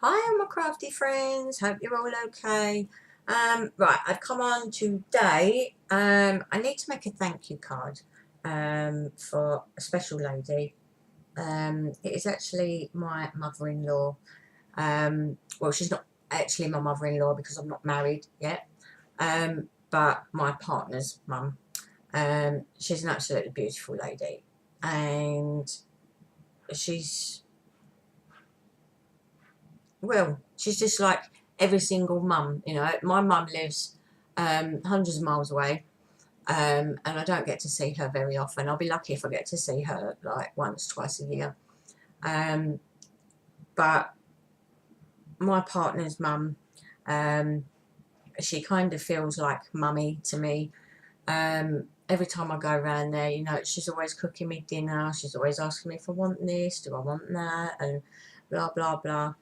Hi, all my crafty friends. Hope you're all okay. Right, I've come on today. I need to make a thank you card for a special lady. It is actually my mother-in-law. Well, she's not actually my mother-in-law because I'm not married yet. But my partner's mum. She's an absolutely beautiful lady, and she's she's just like every single mum, you know. My mum lives hundreds of miles away, and I don't get to see her very often. I'll be lucky if I get to see her like once, twice a year. Um, but my partner's mum, um, she kind of feels like mummy to me. Every time I go around there, you know, she's always cooking me dinner. She's always asking me if I want this, do I want that, and blah, blah, blah.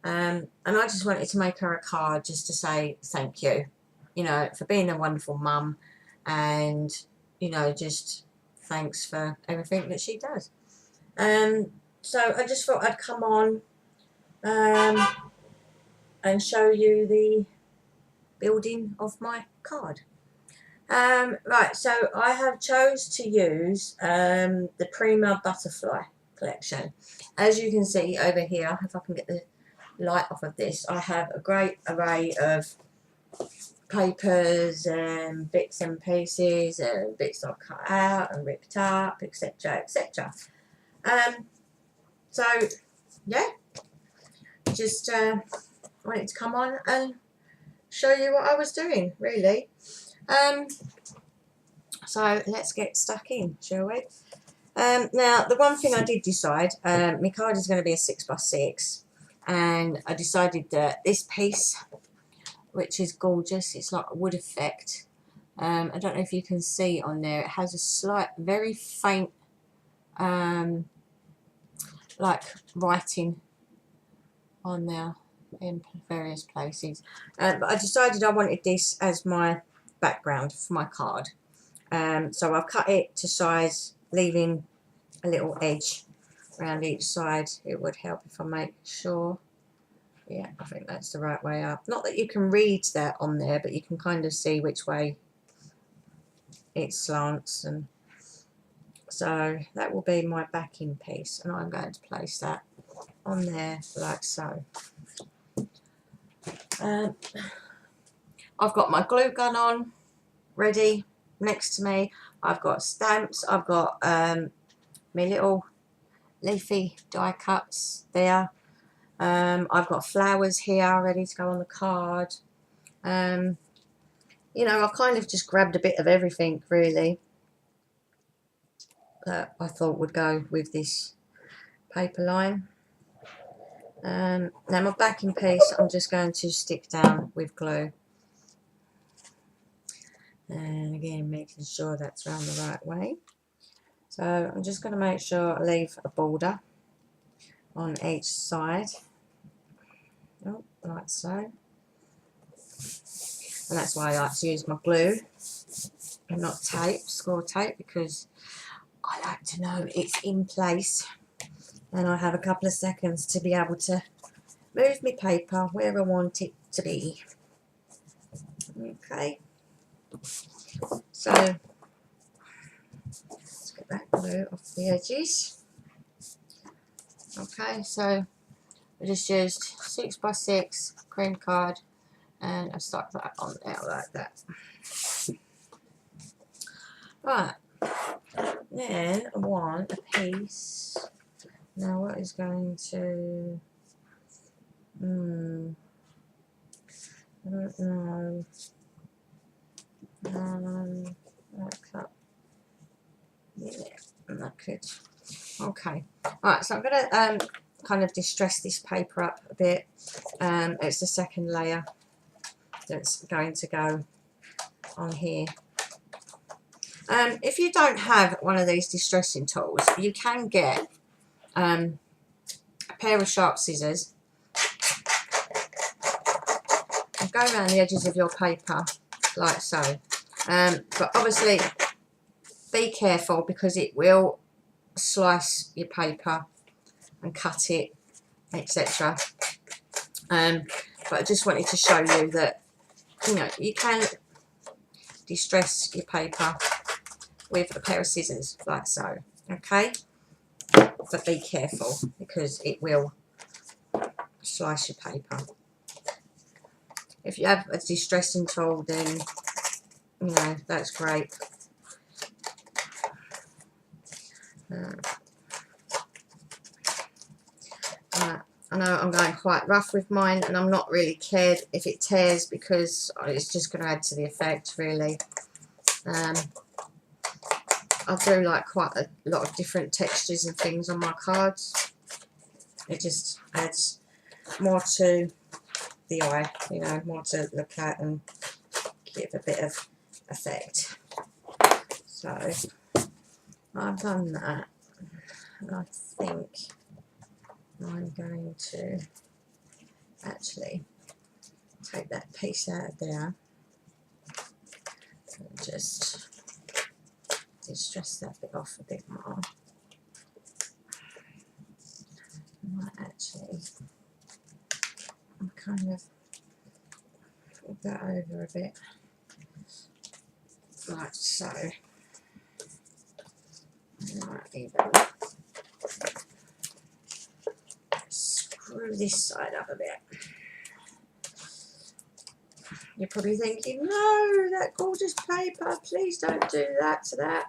And I just wanted to make her a card just to say thank you, you know, for being a wonderful mum, and, you know, just thanks for everything that she does. Um, so I just thought I'd come on um, and show you the building of my card. Right, so I have chose to use the Prima Butterfly collection. As you can see over here, if I can get the light off of this, I have a great array of papers and bits and pieces and bits I've cut out and ripped up, etc, etc. Um, so yeah, just wanted to come on and show you what I was doing, really. So let's get stuck in, shall we? Now, the one thing I did decide, my card is going to be a 6x6, and I decided that this piece, which is gorgeous, it's like a wood effect. I don't know if you can see on there, it has a slight, very faint, like writing on there in various places. But I decided I wanted this as my background for my card. So I've cut it to size, leaving a little edge around each side. It would help if I make sure. Yeah, I think that's the right way up. Not that you can read that on there, but you can kind of see which way it slants. And so that will be my backing piece, and I'm going to place that on there like so. I've got my glue gun on, ready next to me. I've got stamps. I've got my little leafy die cuts there. I've got flowers here ready to go on the card. You know, I've kind of just grabbed a bit of everything, really, that I thought would go with this paper line. Now my backing piece, I'm just going to stick down with glue. And again, making sure that's around the right way. So I'm just going to make sure I leave a border on each side. Oh, like so. And that's why I like to use my glue and not tape, score tape, because I like to know it's in place, and I have a couple of seconds to be able to move my paper where I want it to be. Okay, so let's get that glue off the edges. Okay, so I just used 6x6 cream card, and I stuck that on there like that. Right, then I want a piece. Now what is going to, I don't know, like that, yeah, that could, okay. Alright, so I'm going to kind of distress this paper up a bit. It's the second layer that's going to go on here. If you don't have one of these distressing tools, you can get a pair of sharp scissors and go around the edges of your paper like so. But obviously be careful, because it will slice your paper and cut it, etc. But I just wanted to show you that, you know, you can distress your paper with a pair of scissors like so, okay? But be careful because it will slice your paper. If you have a distressing tool, then, you know, that's great. I know I'm going quite rough with mine, and I'm not really cared if it tears because it's just going to add to the effect, really. I do like quite a lot of different textures and things on my cards. It just adds more to the eye, you know, more to look at and give a bit of effect. So I've done that, and I think I'm going to actually take that piece out of there and just distress that bit off a bit more. I might actually kind of fold that over a bit, like so. I might even screw this side up a bit. You're probably thinking, no, that gorgeous paper, please don't do that to that.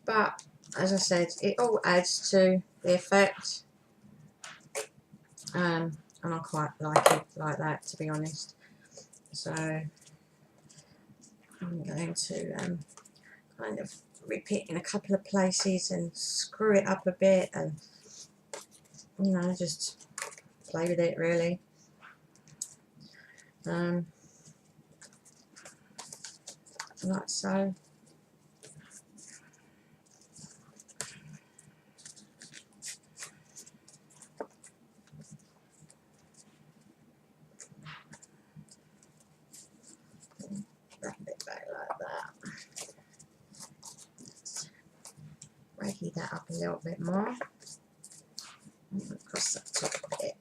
But as I said, it all adds to the effect, and I quite like it like that, to be honest. So I'm going to kind of rip it in a couple of places and screw it up a bit, and, you know, just play with it, really. Like so. Wrap it back like that. Reggie that up a little bit more. Across that top bit.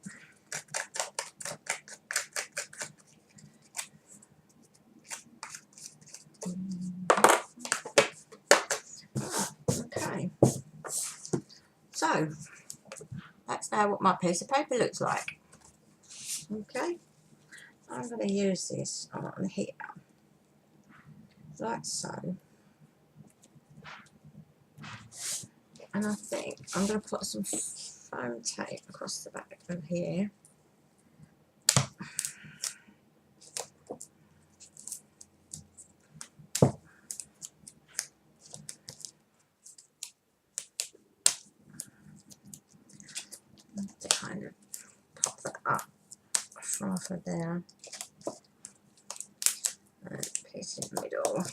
Okay. So that's now what my piece of paper looks like. Okay. I'm going to use this on here, like so. And I think I'm going to put some foam tape across the back of here. To kind of pop that up from off of there. And place it in the middle.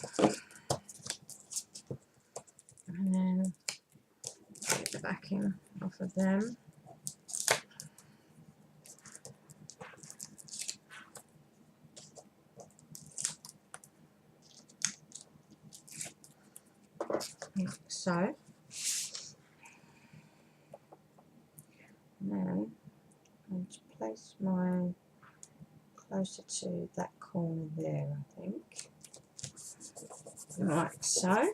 And then take the backing off of them. Like so. And then I'm to place mine closer to that corner there, I think. Like so.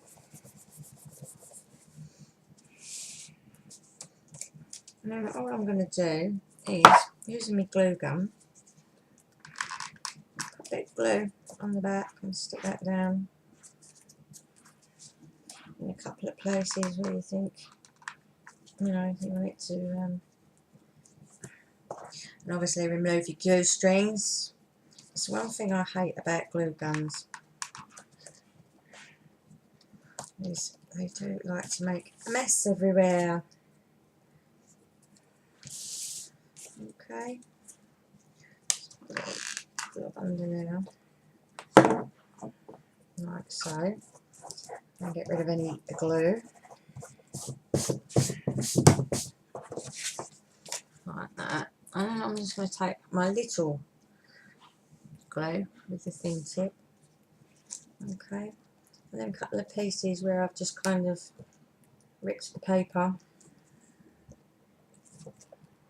Now all I'm going to do is, using my glue gun, put a bit of glue on the back and stick that down in a couple of places where you think, you know, you want it to, and obviously remove your glue strings. It's one thing I hate about glue guns, is they do like to make a mess everywhere. Okay, glue under there, like so, and get rid of any glue, like that. And then I'm just going to take my little glue with the thin tip, okay, and then a couple of pieces where I've just kind of ripped the paper.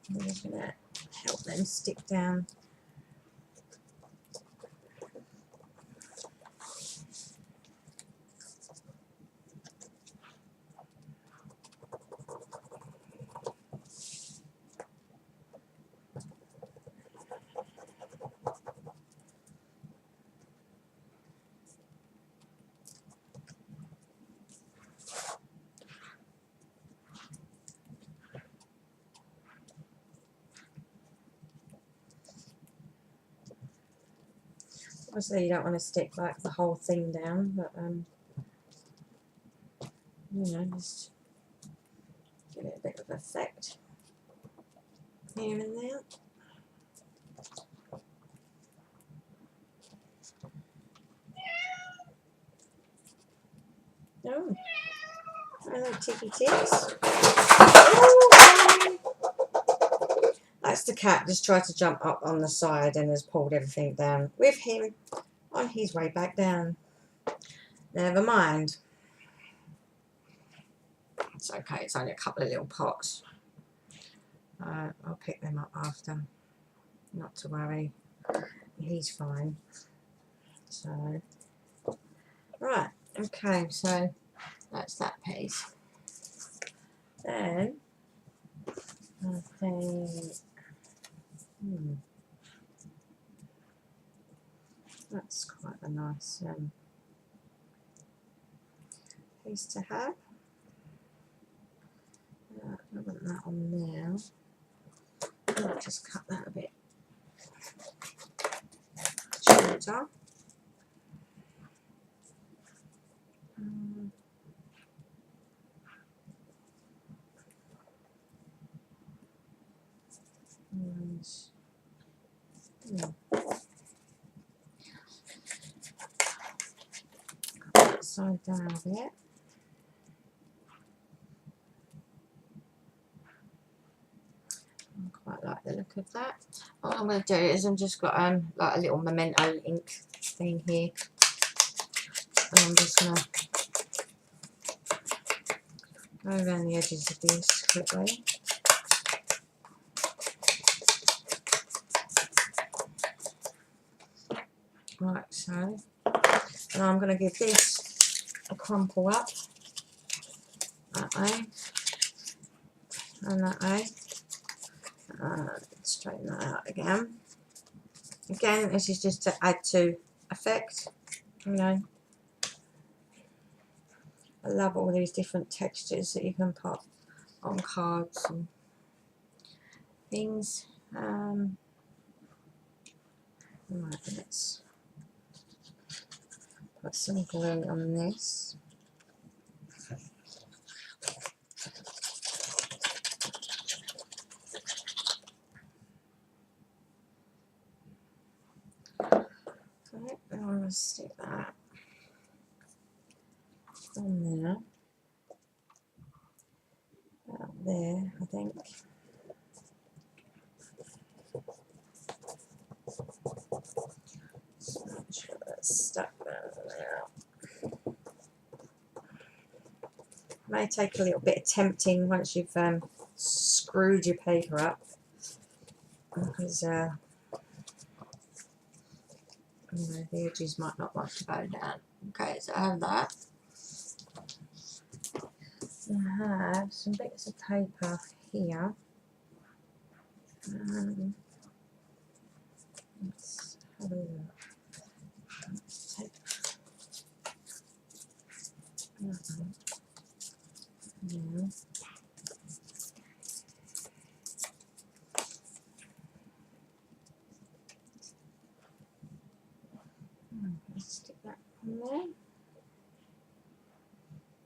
I'm just going to help them stick down. Obviously you don't want to stick like the whole thing down, but you know, just give it a bit of effect here and there. Oh, hello Ticky Ticks. Oh, that's the cat just tried to jump up on the side and has pulled everything down with him on his way back down. Never mind. It's okay, it's only a couple of little pots. I'll pick them up after. Not to worry. He's fine. So, right, okay, so that's that piece. Then, I think, that's quite a nice piece to have. I want that on there. I'll just cut that a bit shorter. Side down a bit. I quite like the look of that. What I'm going to do is I've just got like a little memento ink thing here, and I'm just going to go around the edges of this quickly. Right, so and I'm going to give this a crumple up that way and that way. Straighten that out again. Again, this is just to add to effect, you know. I love all these different textures that you can put on cards and things. Right, let's put some glue on this. Right, I'm going to stick that on there. About there, I think. So make sure that's stuck there. May take a little bit of tempting once you've screwed your paper up, because you know, the edges might not want to go down. Okay, so I have that. I have some bits of paper here. Let's have a look. Let's take that one. Yeah. Let's stick that on there.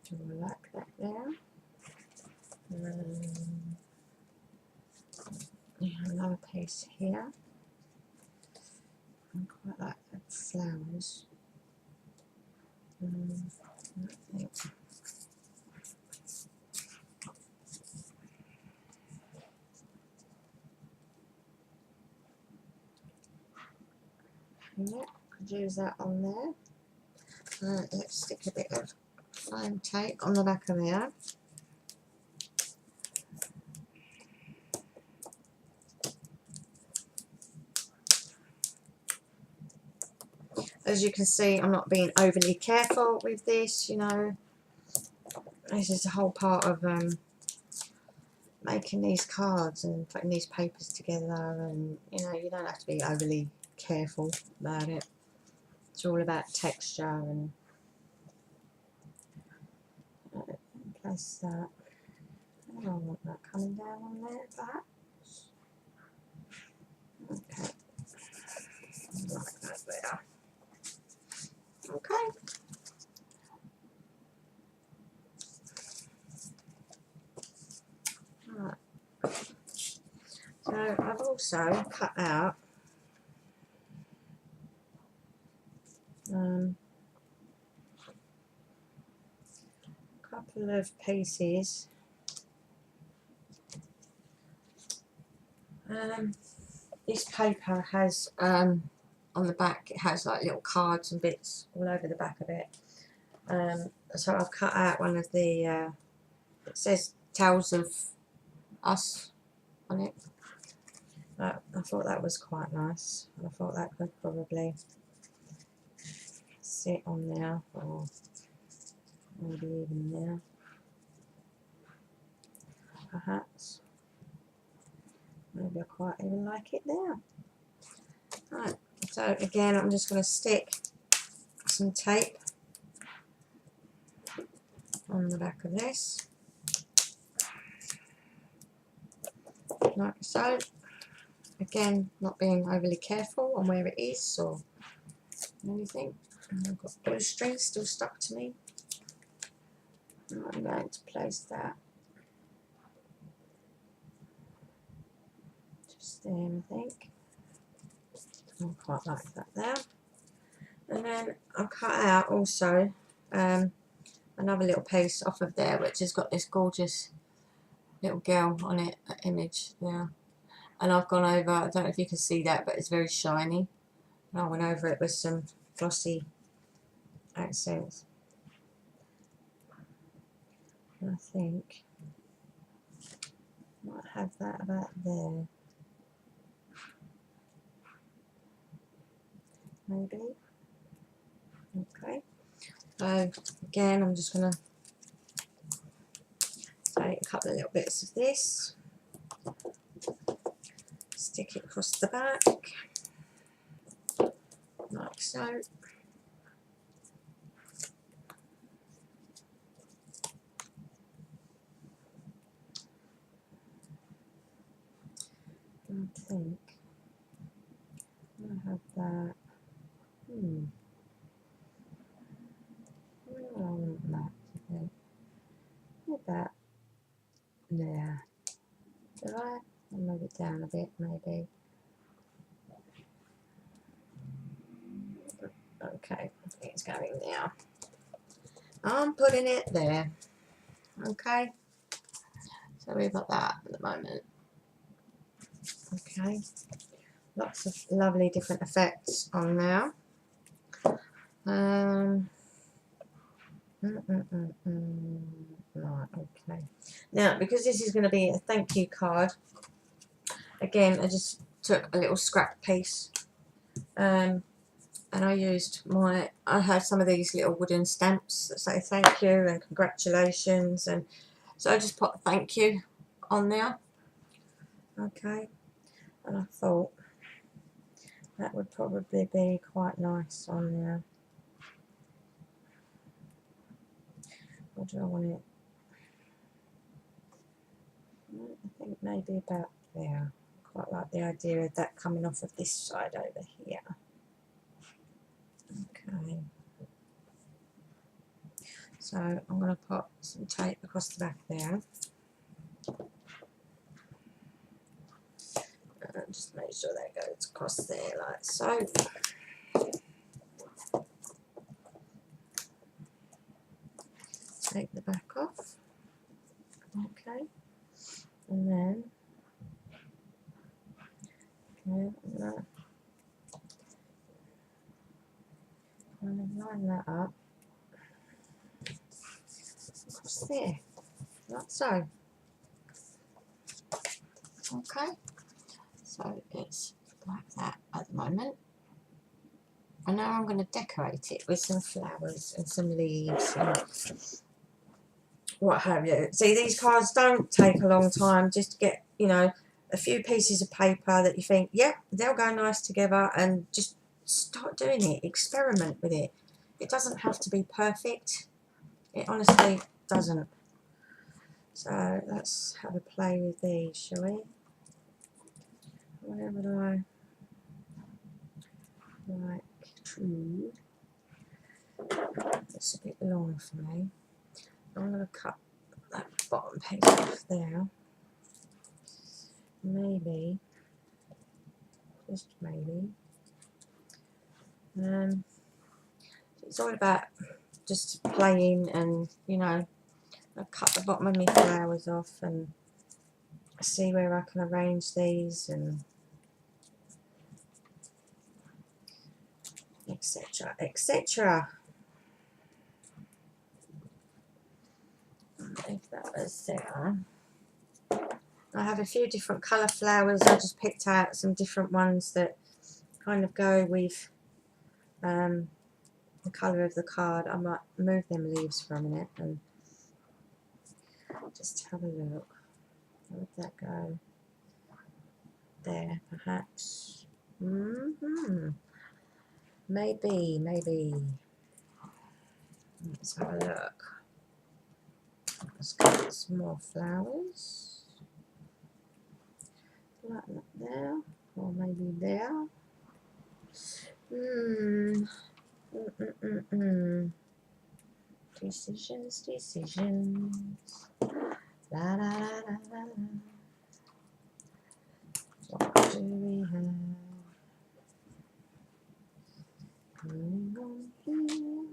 So I like that there. Another piece here. I quite like the flowers. I think. Yeah, could use that on there. Let's stick a bit of foam tape on the back of there. as you can see, I'm not being overly careful with this, you know. This is the whole part of making these cards and putting these papers together, and you know, you don't have to be overly careful about it. It's all about texture and place that. I don't want that coming down on there, perhaps. Okay, like that there. Okay. Right. So I've also cut out a couple of pieces. This paper has on the back, it has like little cards and bits all over the back of it. So I've cut out one of the it says Tales of Us on it. I thought that was quite nice, and I thought that could probably sit on there, or maybe even there, perhaps. Maybe I quite even like it there. Right, so again, I'm just going to stick some tape on the back of this, like so. Again, not being overly careful on where it is or anything. And I've got blue string still stuck to me. And I'm going to place that just there, I think. I quite like that there. And then I'll cut out also another little piece off of there, which has got this gorgeous little girl on it, that image there. And I've gone over, I don't know if you can see that, but it's very shiny. And I went over it with some glossy accents. And I think I might have that about there. Maybe. Okay. So again, I'm just going to take a couple of little bits of this, stick it across the back, like so. I think I have that. Where do I want that to be? About there. Do I? I'll move it down a bit, maybe. Okay, I think it's going now. I'm putting it there. Okay. So we've got that at the moment. Okay. Lots of lovely different effects on there. Right, okay. Now, because this is going to be a thank you card, again, I just took a little scrap piece, and I used I had some of these little wooden stamps that say thank you and congratulations, and so I just put thank you on there. Okay, and I thought that would probably be quite nice on there. Or do I want it? I think maybe about there. Quite like the idea of that coming off of this side over here. Okay. So I'm going to put some tape across the back there. Just make sure that goes across there like so. Take the back off. Okay. And then I'm going to line that up across there, like so. Okay, so it's like that at the moment. And now I'm going to decorate it with some flowers and some leaves and what have you. See, these cards don't take a long time. Just get, you know, a few pieces of paper that you think, yep, they'll go nice together, and just start doing it. Experiment with it. It doesn't have to be perfect. It honestly doesn't. So let's have a play with these, shall we? Where would I like to? It's a bit long for me. I'm going to cut that bottom piece off there. Maybe, just maybe. It's all about just playing, and you know, I cut the bottom of my flowers off and see where I can arrange these and etc. etc. If that was there. I have a few different colour flowers. I just picked out some different ones that kind of go with the colour of the card. I might move them leaves for a minute and just have a look. How would that go? There, perhaps. Maybe, maybe. Let's have a look. Let's get some more flowers. Like that there, or maybe there. Decisions, decisions. La la la la la. What do we have? Going on here.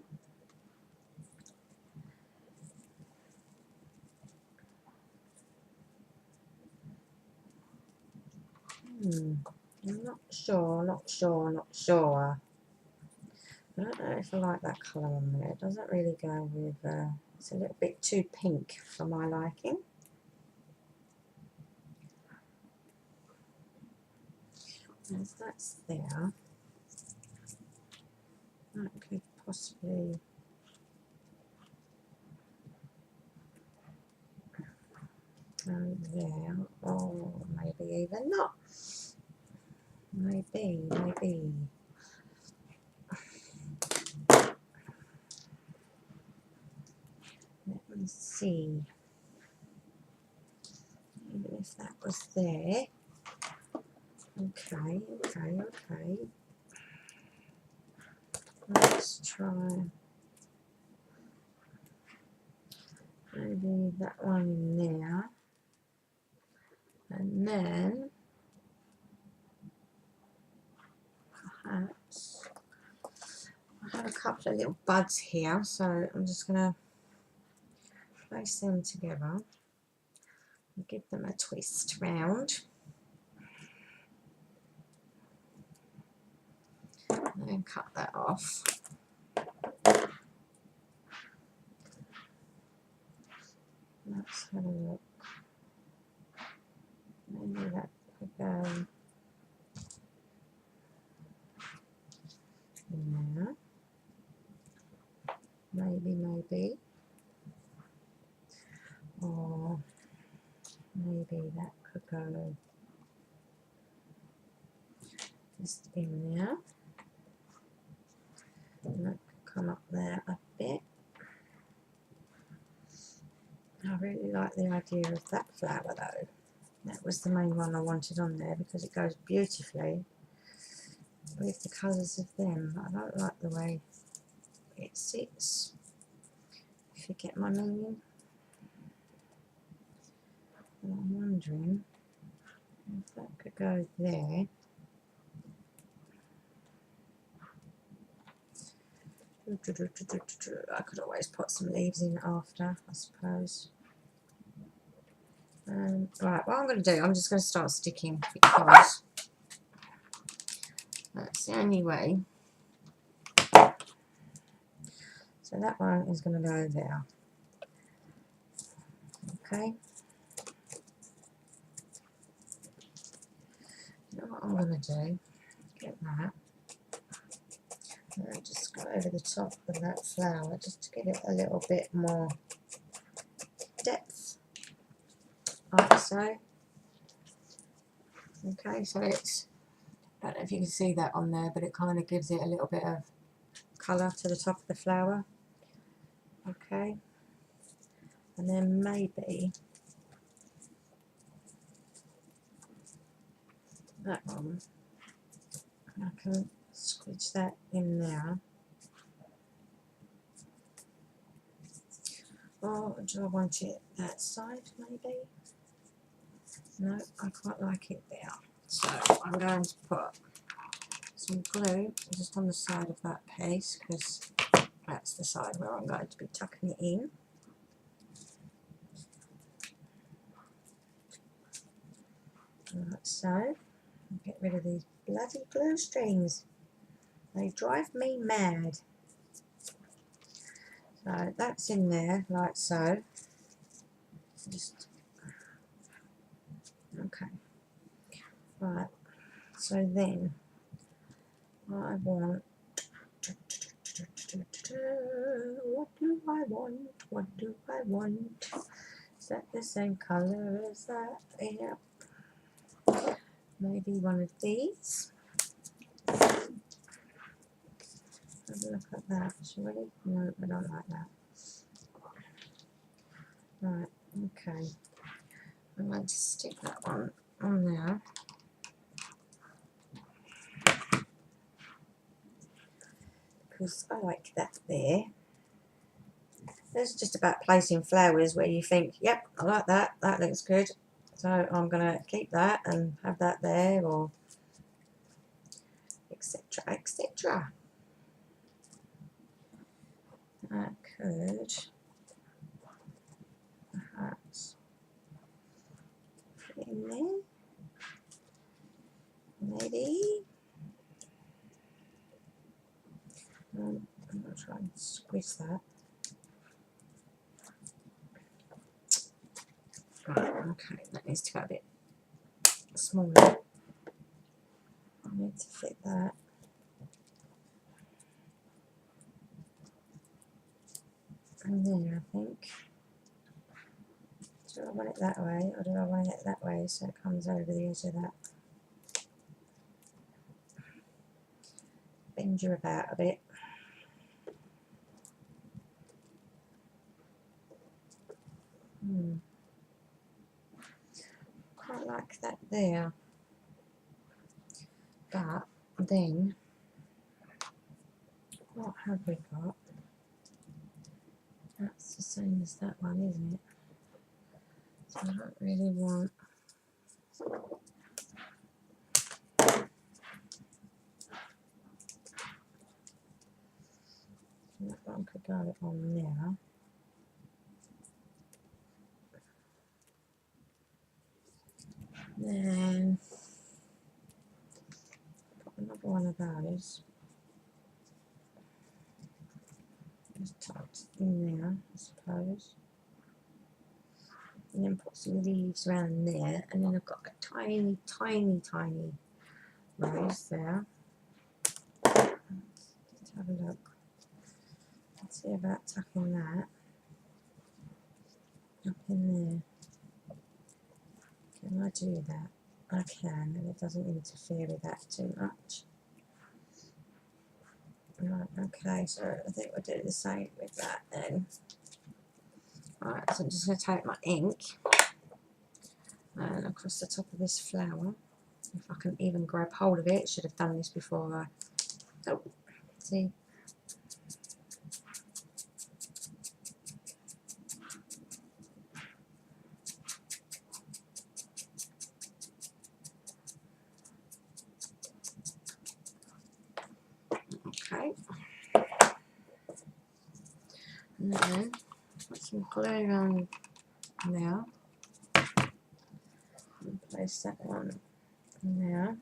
I'm not sure, not sure, not sure. I don't know if I like that colour on there. It doesn't really go with, it's a little bit too pink for my liking. As that's there, that could possibly go there, or maybe even not. Maybe, maybe. Let me see. Maybe if that was there. Okay, okay, okay. Let's try maybe that one in there. And then perhaps I have a couple of little buds here, so I'm just going to place them together and give them a twist round. And then cut that off. Let's have a look. Maybe that could go in there. Maybe, maybe. Or maybe that could go just in there. And that could come up there a bit. I really like the idea of that flower though. That was the main one I wanted on there because it goes beautifully with the colours of them. I don't like the way it sits, if you get my meaning. And I'm wondering if that could go there. I could always put some leaves in after, I suppose. Right, what I'm going to do, I'm just going to start sticking because that's the only way. So that one is going to go there. Okay. You know what I'm going to do? Get that. And just go over the top of that flower just to give it a little bit more depth, like so. Okay, so it's, I don't know if you can see that on there, but it kind of gives it a little bit of colour to the top of the flower. Okay, and then maybe that one, I can squidge that in there. Or do I want it that side maybe? No, I quite like it there. So I'm going to put some glue just on the side of that piece, because that's the side where I'm going to be tucking it in. Like so. Get rid of these bloody glue strings. They drive me mad. So that's in there, like so. Just okay. Right. So then I want. What do I want? What do I want? Is that the same colour as that? Yeah. Maybe one of these. Have a look at that, shall we? No, I don't like that. Right, okay. I'm going to stick that one on there. Because I like that there. It's just about placing flowers where you think, yep, I like that, that looks good. So I'm going to keep that and have that there, or etc, etc. That could perhaps fit in there. Maybe. I'm going to try and squeeze that. Right, okay, that needs to go a bit smaller. I need to fit that. And there, I think. Do I want it that way, or do I want it that way so it comes over the edge of that? Bend you about a bit. Quite like that there. But then, what have we got? That's the same as that one, isn't it? So I don't really want. That one could go on there. Then put another one of those. Just tucked in there, I suppose. And then put some leaves around there, and then I've got a tiny, tiny, tiny rose there. Let's have a look. Let's see about tucking that up in there. Can I do that? I can, and it doesn't interfere with that too much. Right, okay, so I think we'll do the same with that then. Right, so I'm just going to take my ink and across the top of this flower. If I can even grab hold of it, should have done this before I. Oh, see. Okay. And then put some glue on there. And place that one there.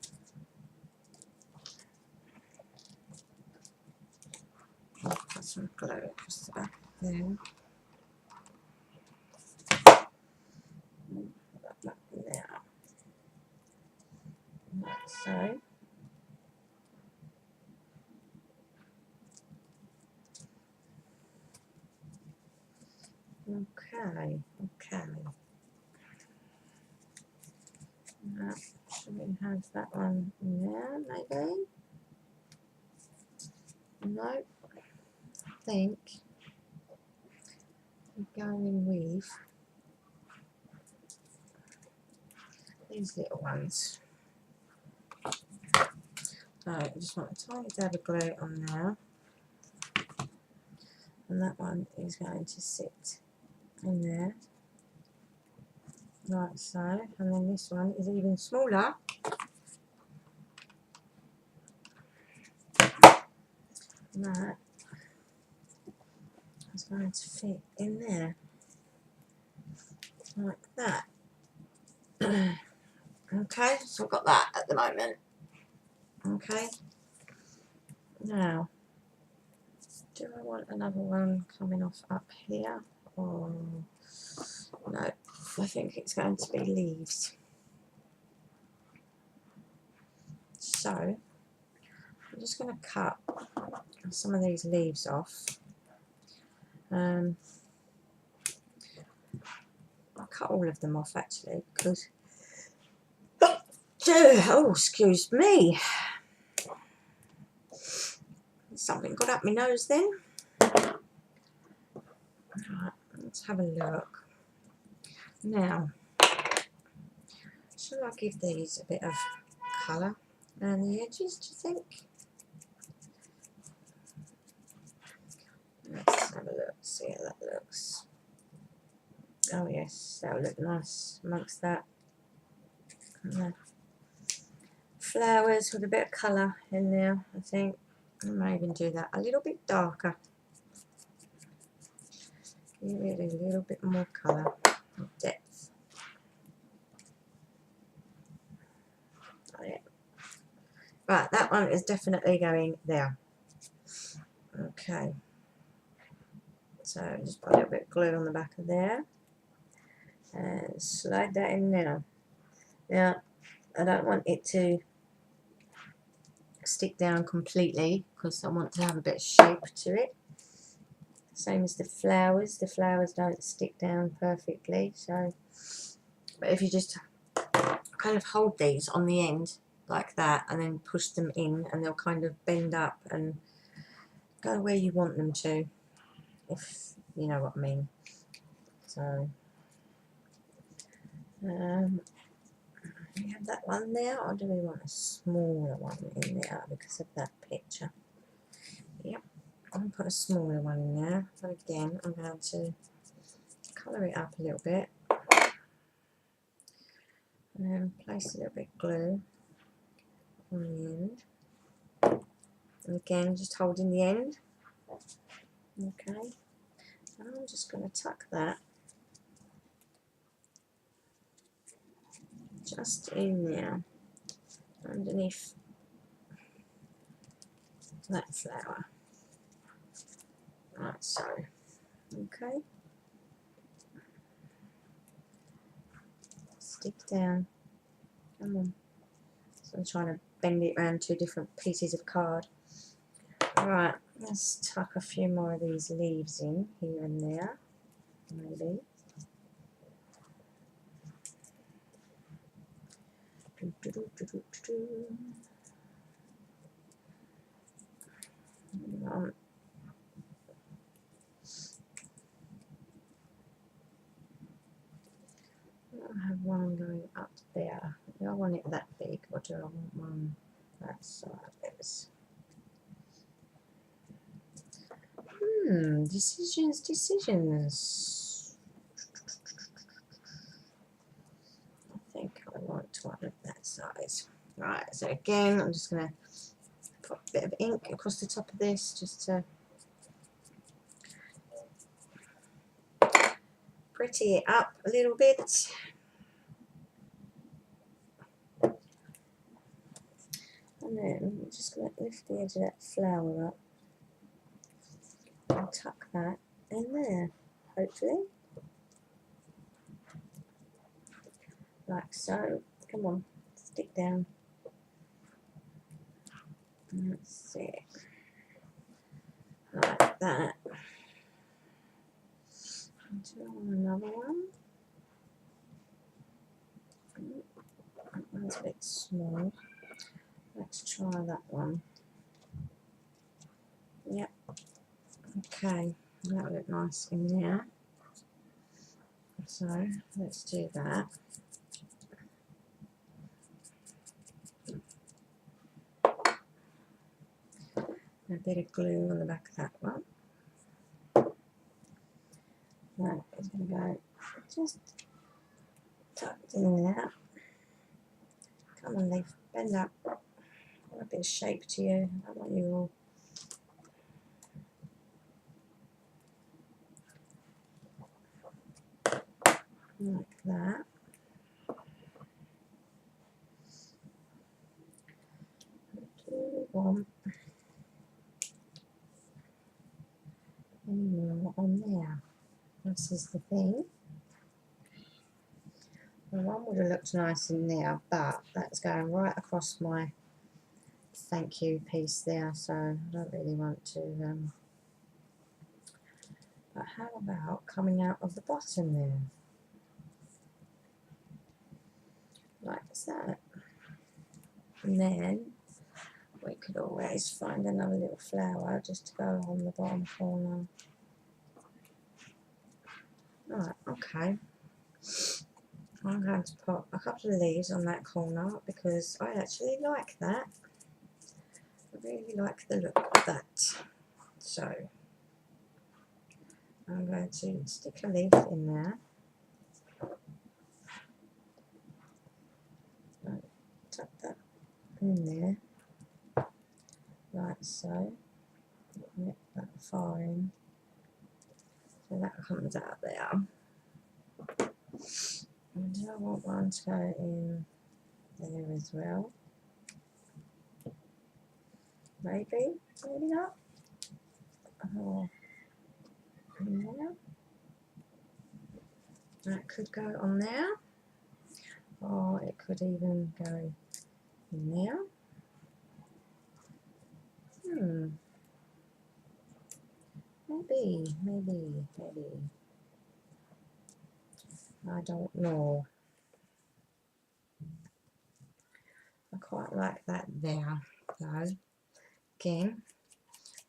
Put some glue across the back there. Put that in there. Like so. Okay. Should we have that one in there, maybe? No. I think we're going with these little ones. So I just want a tiny dab of glue on there. And that one is going to sit in there. Like so. And then this one is even smaller. And that is going to fit in there. Like that. Okay, so I've got that at the moment. Okay. Now, do I want another one coming off up here? Or no, I think it's going to be leaves. So, I'm just going to cut some of these leaves off. I'll cut all of them off actually, because oh, excuse me, something got up my nose then. Right, let's have a look. Now, shall I give these a bit of colour around the edges, do you think? Let's have a look, see how that looks. Oh yes, that'll look nice amongst that. Yeah. Flowers with a bit of colour in there, I think. I might even do that a little bit darker. Give it a little bit more colour and depth. Oh, yeah. Right, that one is definitely going there. Okay. So just put a little bit of glue on the back of there. And slide that in there. Now, I don't want it to stick down completely because I want to have a bit of shape to it. Same as the flowers don't stick down perfectly, so but if you just kind of hold these on the end like that and then push them in, and they'll kind of bend up and go where you want them to, if you know what I mean. So we have that one there, or do we want a smaller one in there because of that picture? Yep, I'm going to put a smaller one in there, but again I'm going to colour it up a little bit and then place a little bit of glue on the end, and again just holding the end. Okay, and I'm just going to tuck that just in there underneath that flower, like so. Okay, stick down, come on. So I'm trying to bend it around two different pieces of card. Alright, let's tuck a few more of these leaves in here and there, maybe. I have one going up there. Do I want it that big, or do I want one that size? Decisions. I think I want one of that size. Right, so again, I'm just going to put a bit of ink across the top of this just to pretty it up a little bit. And then I'm just going to lift the edge of that flower up and tuck that in there, hopefully. Like so. Come on, stick down. That's it. Like that. And Another one. That one's a bit small. Let's try that one. Yep. Okay, that'll look nice in there. So let's do that. A bit of glue on the back of that one. That is going to go just tucked in there. Come on, Leaf, bend up. I want a bit of shape to you. I don't want you all. Like that. Do we want any more on there? This is the thing. The one would have looked nice in there, but that's going right across my thank you piece there, so I don't really want to. But how about coming out of the bottom there? Like that. And then we could always find another little flower just to go on the bottom corner. Right, okay. I'm going to put a couple of leaves on that corner because I actually like that. I really like the look of that. So I'm going to stick a leaf in there. Tuck that in there, like so. Nip that far in. So that comes out there. And do I want one to go in there as well? Maybe not. Oh, in there. That could go on there. Or it could even go in there. Maybe. I don't know. I quite like that there, though. Again,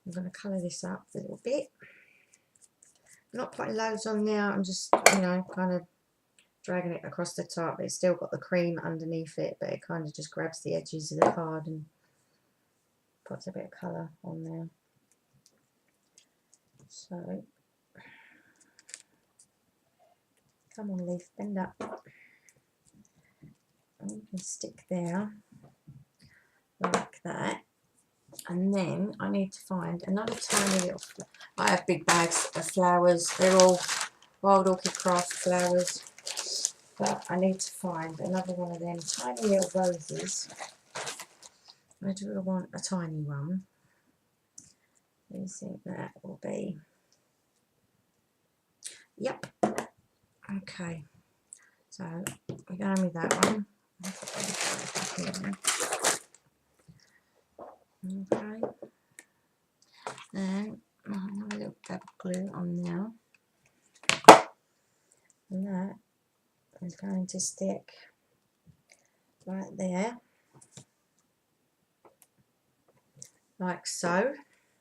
I'm going to colour this up a little bit. Not putting loads on there, I'm just, you know, kind of dragging it across the top. It's still got the cream underneath it, but it kind of just grabs the edges of the card and puts a bit of colour on there. So, come on, Leaf, bend up. And you can stick there like that. And then I need to find another tiny little, I have big bags of flowers. They're all Wild Orchid Craft flowers. But I need to find another one of them tiny little roses. Where do I want a tiny one? Do you think that will be? Yep. Okay. So we're going with that one. Okay. Then a little dab of glue on there. And that is going to stick right there. Like so.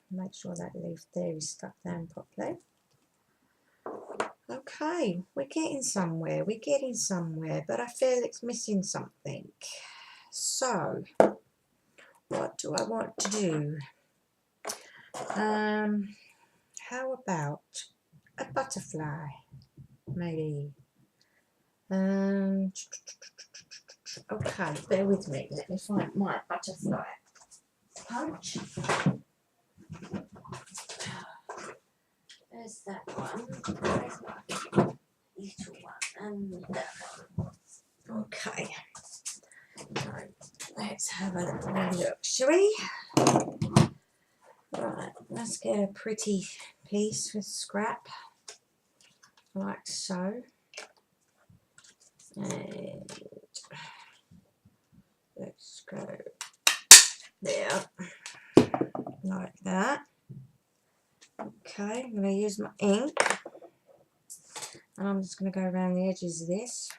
Make sure that leaf there is stuck down properly. Okay, we're getting somewhere, but I feel it's missing something. So, what do I want to do? How about a butterfly? Maybe. Okay, bear with me. Let me find my butterfly punch. There's that one. There's my little one. And that one. Okay. So, let's have a look, shall we? Right, let's get a pretty piece with scrap. Like so. And let's go there. Like that. Okay, I'm going to use my ink. And I'm just going to go around the edges of this.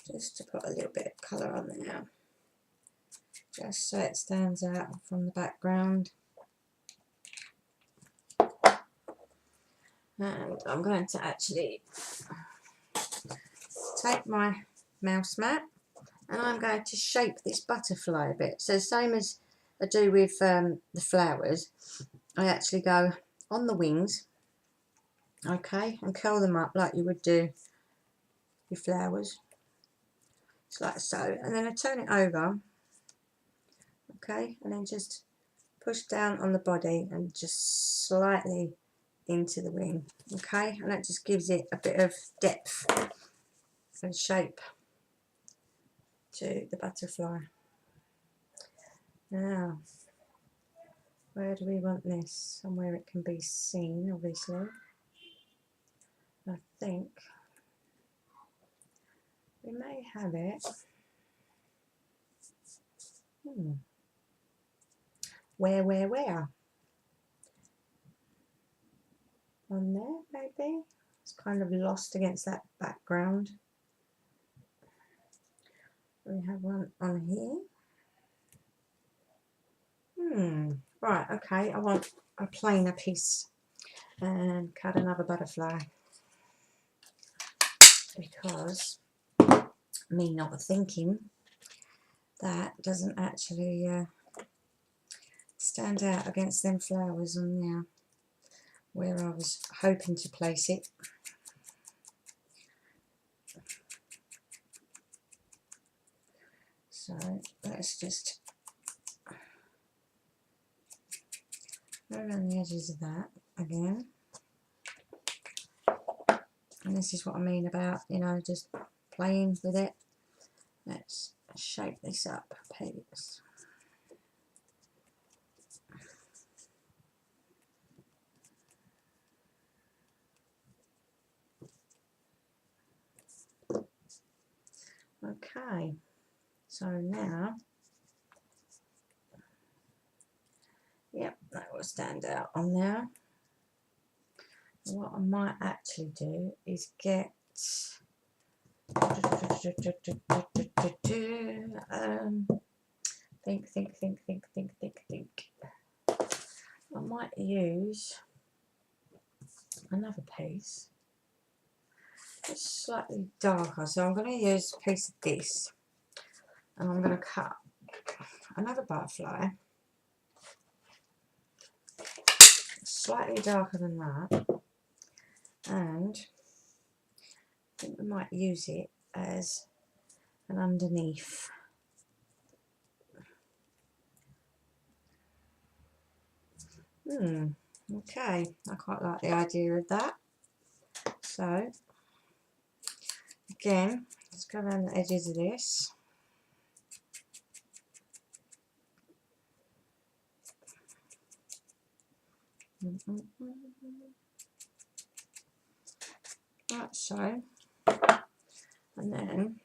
Just to put a little bit of colour on there. Just so it stands out from the background. And I'm going to actually take my mouse mat and I'm going to shape this butterfly a bit. So same as I do with the flowers, I actually go on the wings, okay, and curl them up like you would do your flowers. It's like so. And then I turn it over, okay, and then just push down on the body and just slightly into the wing, okay, and that just gives it a bit of depth and shape to the butterfly. Now, where do we want this? Somewhere it can be seen, obviously. I think we may have it. Where? On there, maybe? It's kind of lost against that background. We have one on here. Right, okay, I want a plainer piece and cut another butterfly because me not thinking that doesn't actually stand out against them flowers on there where I was hoping to place it. So let's just go around the edges of that again. And this is what I mean about, you know, just playing with it. Let's shape this up a piece. Okay, so now, yep, that will stand out on there. What I might actually do is get think. I might use another piece. It's slightly darker, so I'm going to use a piece of this, and I'm going to cut another butterfly, slightly darker than that, and I think we might use it as an underneath. Okay, I quite like the idea of that. So again, let's go around the edges of this. Like so. And then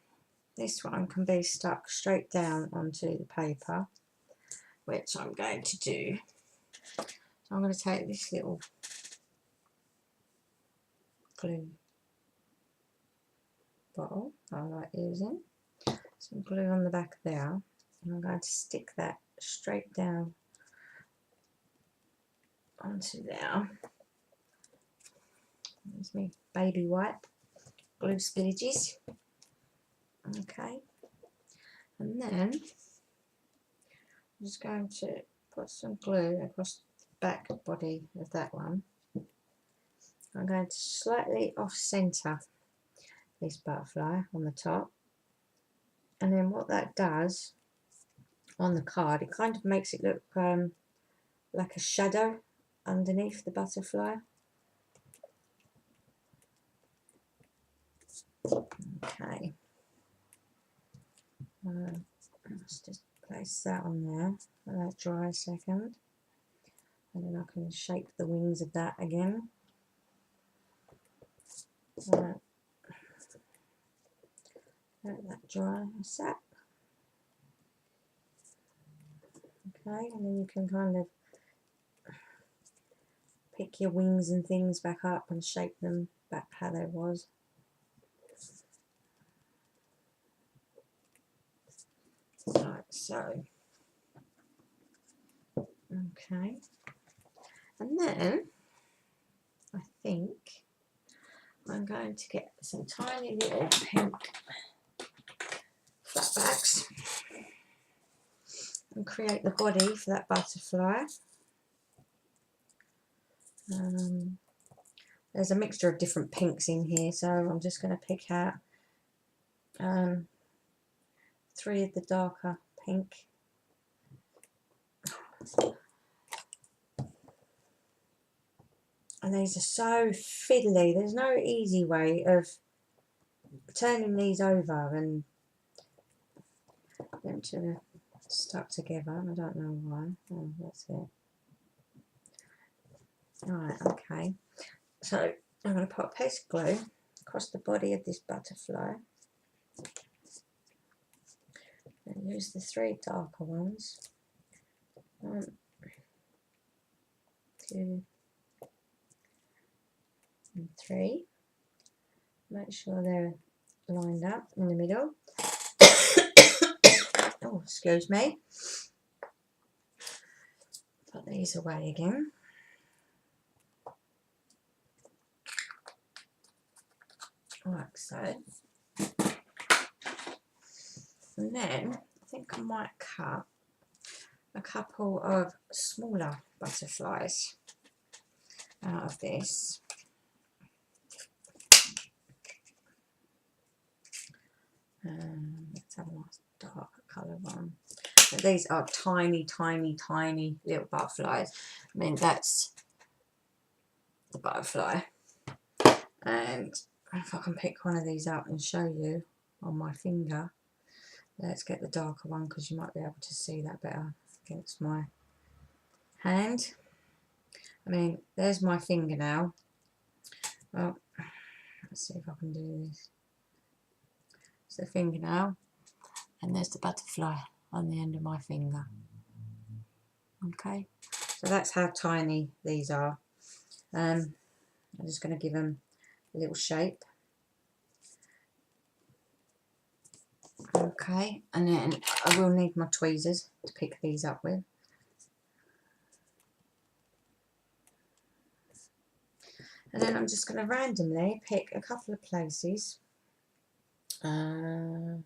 this one can be stuck straight down onto the paper, which I'm going to do. So I'm going to take this little glue bottle I like using, some glue on the back there, and I'm going to stick that straight down onto there. There's me baby wipe glue spillages. Okay, and then I'm just going to put some glue across the back body of that one. I'm going to slightly off centre this butterfly on the top, and then what that does on the card, it kind of makes it look like a shadow underneath the butterfly. Okay, let's just place that on there, let that dry a second, and then I can shape the wings of that again. Let that dry a sec. Okay, and then you can kind of pick your wings and things back up and shape them back how they was. Right, so, okay. And then, I think I'm going to get some tiny little pink flatbacks and create the body for that butterfly. There's a mixture of different pinks in here, so I'm just going to pick out 3 of the darker pink. And these are so fiddly. There's no easy way of turning these over and them to stuck together. I don't know why. Oh, that's it. Alright, okay. So I'm going to put a piece of glue across the body of this butterfly. And use the 3 darker ones. 1, 2, and 3. Make sure they're lined up in the middle. Oh, excuse me. Put these away again. Like so. And then I think I might cut a couple of smaller butterflies out of this. Let's have a nice dark colour one. And these are tiny, tiny, tiny little butterflies. I mean, that's the butterfly. And if I can pick one of these up and show you on my finger. Let's get the darker one because you might be able to see that better against my hand. I mean, there's my fingernail. Well, let's see if I can do this. It's the fingernail, and there's the butterfly on the end of my finger. Okay, so that's how tiny these are. I'm just going to give them a little shape. Okay, and then I will need my tweezers to pick these up with. And then I'm just going to randomly pick a couple of places. I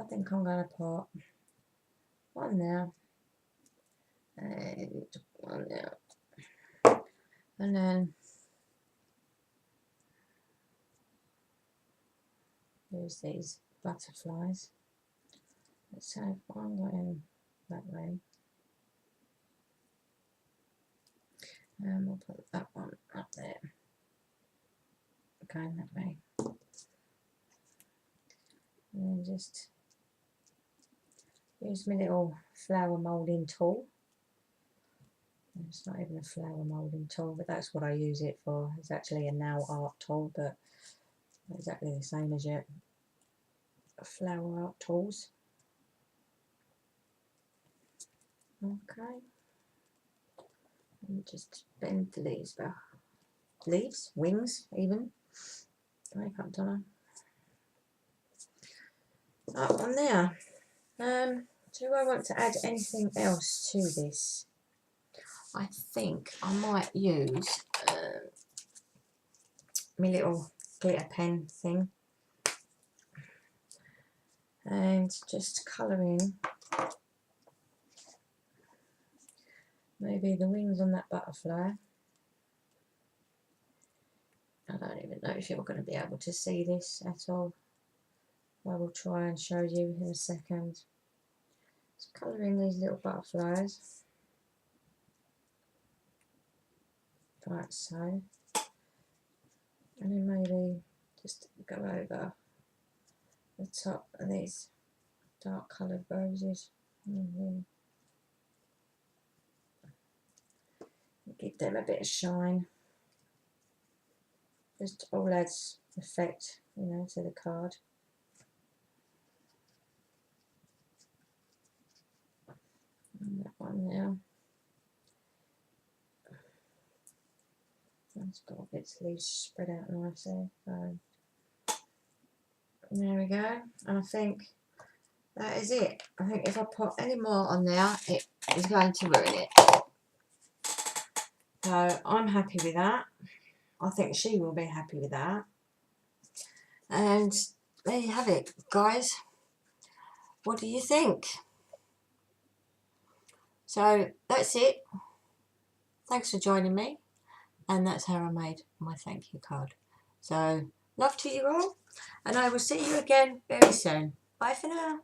think I'm going to put one there and one there. And then use these butterflies. Let's have one going that way. And we'll put that one up there. Going that way. And then just use my little flower moulding tool. It's not even a flower moulding tool, but that's what I use it for. It's actually a nail art tool, but not exactly the same as your flower art tools. Okay. And just bend the leaves back. Leaves? Wings, even. Makeup done. Up on there. Do I want to add anything else to this? I think I might use my little glitter pen thing and just colour in maybe the wings on that butterfly. I don't even know if you're going to be able to see this at all. I will try and show you in a second. Just colour in these little butterflies. Like so. And then maybe just go over the top of these dark coloured roses. Give them a bit of shine. Just all adds effect, you know, to the card. And that one there. It's got its leaves spread out nicely. So there we go. And I think that is it. I think if I put any more on there, it is going to ruin it. So I'm happy with that. I think she will be happy with that. And there you have it, guys. What do you think? So that's it. Thanks for joining me. And that's how I made my thank you card. So love to you all. And I will see you again very soon. Bye for now.